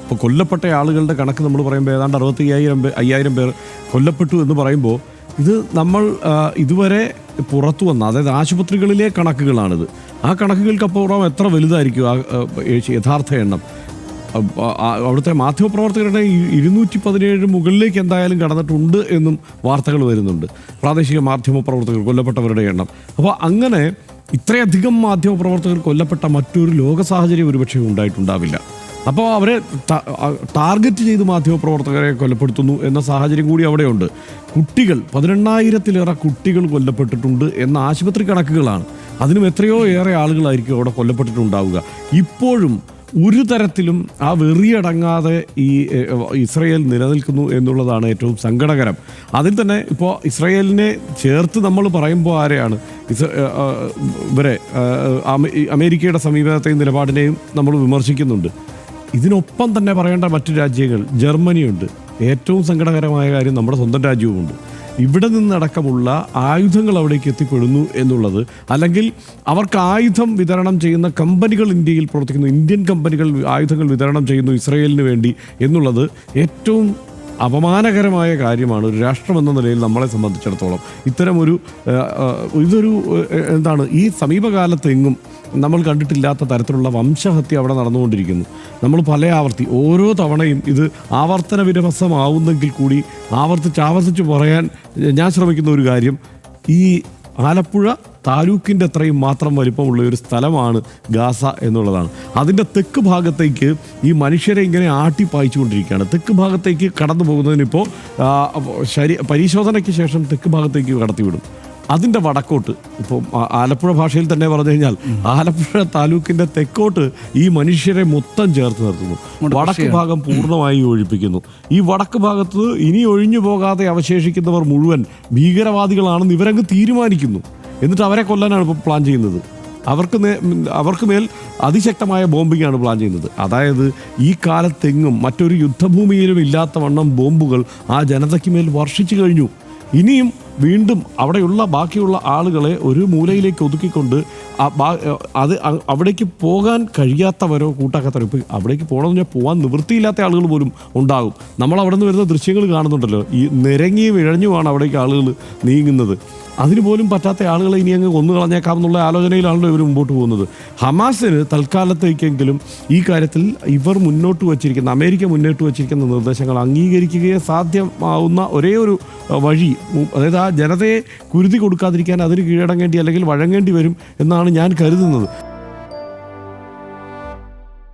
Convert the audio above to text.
ഇപ്പോൾ കൊല്ലപ്പെട്ട ആളുകളുടെ കണക്ക് നമ്മൾ പറയുമ്പോൾ ഏതാണ്ട് 65,000 പേർ കൊല്ലപ്പെട്ടു എന്ന് പറയുമ്പോൾ ഇത് നമ്മൾ ഇതുവരെ പുറത്തു വന്ന, അതായത് ആശുപത്രികളിലെ കണക്കുകളാണിത്. ആ കണക്കുകൾക്കപ്പുറം എത്ര വലുതായിരിക്കും ആ യഥാർത്ഥ എണ്ണം? അവിടുത്തെ മാധ്യമപ്രവർത്തകരുടെ 217 മുകളിലേക്ക് എന്തായാലും കടന്നിട്ടുണ്ട് എന്നും വാർത്തകൾ വരുന്നുണ്ട്. പ്രാദേശിക മാധ്യമപ്രവർത്തകർ കൊല്ലപ്പെട്ടവരുടെ എണ്ണം. അപ്പോൾ അങ്ങനെ ഇത്രയധികം മാധ്യമപ്രവർത്തകർ കൊല്ലപ്പെട്ട മറ്റൊരു ലോക സാഹചര്യം ഒരുപക്ഷെ ഉണ്ടായിട്ടുണ്ടാവില്ല. അപ്പോൾ അവരെ ടാർഗറ്റ് ചെയ്ത് മാധ്യമപ്രവർത്തകരെ കൊലപ്പെടുത്തുന്നു എന്ന സാഹചര്യം കൂടി അവിടെയുണ്ട്. കുട്ടികൾ 18,000-ലേറെ കുട്ടികൾ കൊല്ലപ്പെട്ടിട്ടുണ്ട് എന്ന ആശുപത്രി കണക്കുകളാണ്. അതിനും എത്രയോ ഏറെ ആളുകളായിരിക്കും അവിടെ കൊല്ലപ്പെട്ടിട്ടുണ്ടാവുക. ഇപ്പോഴും ഒരു തരത്തിലും ആ വെറിയടങ്ങാതെ ഈ ഇസ്രയേൽ നിലനിൽക്കുന്നു എന്നുള്ളതാണ് ഏറ്റവും സങ്കടകരം. അതിൽ തന്നെ ഇപ്പോൾ ഇസ്രയേലിനെ ചേർത്ത് നമ്മൾ പറയുമ്പോൾ ആരെയാണ് ഇവരെ അമേരിക്കയുടെ സമീപനത്തെയും നിലപാടിനെയും നമ്മൾ വിമർശിക്കുന്നുണ്ട്. ഇതിനൊപ്പം തന്നെ പറയേണ്ട മറ്റു രാജ്യങ്ങൾ, ജർമ്മനിയുണ്ട്. ഏറ്റവും സങ്കടകരമായ കാര്യം നമ്മുടെ സ്വന്തം രാജ്യവുമുണ്ട്. ഇവിടെ നിന്നടക്കമുള്ള ആയുധങ്ങൾ അവിടേക്ക് എത്തിപ്പെടുന്നു എന്നുള്ളത്, അല്ലെങ്കിൽ അവർക്ക് ആയുധം വിതരണം ചെയ്യുന്ന കമ്പനികൾ ഇന്ത്യയിൽ പ്രവർത്തിക്കുന്നു, ഇന്ത്യൻ കമ്പനികൾ ആയുധങ്ങൾ വിതരണം ചെയ്യുന്നു ഇസ്രയേലിന് വേണ്ടി എന്നുള്ളത് ഏറ്റവും അപമാനകരമായ കാര്യമാണ് ഒരു രാഷ്ട്രമെന്ന നിലയിൽ നമ്മളെ സംബന്ധിച്ചിടത്തോളം. ഇതൊരു എന്താണ്, ഈ സമീപകാലത്തെങ്ങും നമ്മൾ കണ്ടിട്ടില്ലാത്ത തരത്തിലുള്ള വംശഹത്യ അവിടെ നടന്നുകൊണ്ടിരിക്കുന്നു. നമ്മൾ ഓരോ തവണയും ഇത് ആവർത്തന വിരസമാവുന്നെങ്കിൽ കൂടി ആവർത്തിച്ച് പറയാൻ ഞാൻ ശ്രമിക്കുന്ന ഒരു കാര്യം, ഈ ആലപ്പുഴ താലൂക്കിൻ്റെ അത്രയും മാത്രം വലിപ്പമുള്ള ഒരു സ്ഥലമാണ് ഗാസ എന്നുള്ളതാണ്. അതിൻ്റെ തെക്ക് ഭാഗത്തേക്ക് ഈ മനുഷ്യരെ ഇങ്ങനെ ആട്ടിപ്പായിച്ചുകൊണ്ടിരിക്കുകയാണ്. തെക്ക് ഭാഗത്തേക്ക് കടന്നു പോകുന്നതിനിപ്പോൾ പരിശോധനയ്ക്ക് ശേഷം തെക്ക് ഭാഗത്തേക്ക് കടത്തിവിടും. അതിൻ്റെ വടക്കോട്ട്, ഇപ്പോൾ ആലപ്പുഴ ഭാഷയിൽ തന്നെ പറഞ്ഞു കഴിഞ്ഞാൽ ആലപ്പുഴ താലൂക്കിൻ്റെ തെക്കോട്ട് ഈ മനുഷ്യരെ മൊത്തം ചേർത്ത് നിർത്തുന്നു. വടക്ക് ഭാഗം പൂർണ്ണമായി ഒഴിപ്പിക്കുന്നു. ഈ വടക്ക് ഭാഗത്ത് ഇനി ഒഴിഞ്ഞു പോകാതെ അവശേഷിക്കുന്നവർ മുഴുവൻ ഭീകരവാദികളാണെന്ന് ഇവരങ്ങ് തീരുമാനിക്കുന്നു. എന്നിട്ട് അവരെ കൊല്ലാനാണ് ഇപ്പോൾ പ്ലാൻ ചെയ്യുന്നത്. അവർക്ക് മേൽ അതിശക്തമായ ബോംബിങ്ങാണ് പ്ലാൻ ചെയ്യുന്നത്. അതായത് ഈ കാലത്തെങ്ങും മറ്റൊരു യുദ്ധഭൂമിയിലും ഇല്ലാത്തവണ്ണം ബോംബുകൾ ആ ജനതയ്ക്ക് മേൽ വർഷിച്ചു കഴിഞ്ഞു. ഇനിയും വീണ്ടും അവിടെയുള്ള ബാക്കിയുള്ള ആളുകളെ ഒരു മൂലയിലേക്ക് ഒതുക്കിക്കൊണ്ട് അവിടേക്ക് പോകാൻ കഴിയാത്തവരോ കൂട്ടാക്കാത്തവരോ, ഇപ്പോൾ അവിടേക്ക് പോകണമെന്ന് പറഞ്ഞാൽ പോകാൻ നിവൃത്തിയില്ലാത്ത ആളുകൾ പോലും ഉണ്ടാകും. നമ്മൾ അവിടെ നിന്ന് വരുന്ന ദൃശ്യങ്ങൾ കാണുന്നുണ്ടല്ലോ, ഈ നിരങ്ങിയും ഇഴഞ്ഞുമാണ് അവിടേക്ക് ആളുകൾ നീങ്ങുന്നത്. അതിന് പോലും പറ്റാത്ത ആളുകളെ ഇനി അങ്ങ് കൊന്നു കളഞ്ഞേക്കാമെന്നുള്ള ആലോചനയിലാണല്ലോ ഇവർ മുമ്പോട്ട് പോകുന്നത്. ഹമാസിന് തൽക്കാലത്തേക്കെങ്കിലും ഈ കാര്യത്തിൽ അമേരിക്ക മുന്നോട്ട് വച്ചിരിക്കുന്ന നിർദ്ദേശങ്ങൾ അംഗീകരിക്കുകയെ സാധ്യമാവുന്ന ഒരേ ഒരു വഴി, അതായത് ആ ജനതയെ കുരുതി കൊടുക്കാതിരിക്കാൻ അതിന് കീഴടങ്ങേണ്ടി അല്ലെങ്കിൽ വഴങ്ങേണ്ടി വരും എന്നാണ് ഞാൻ കരുതുന്നത്.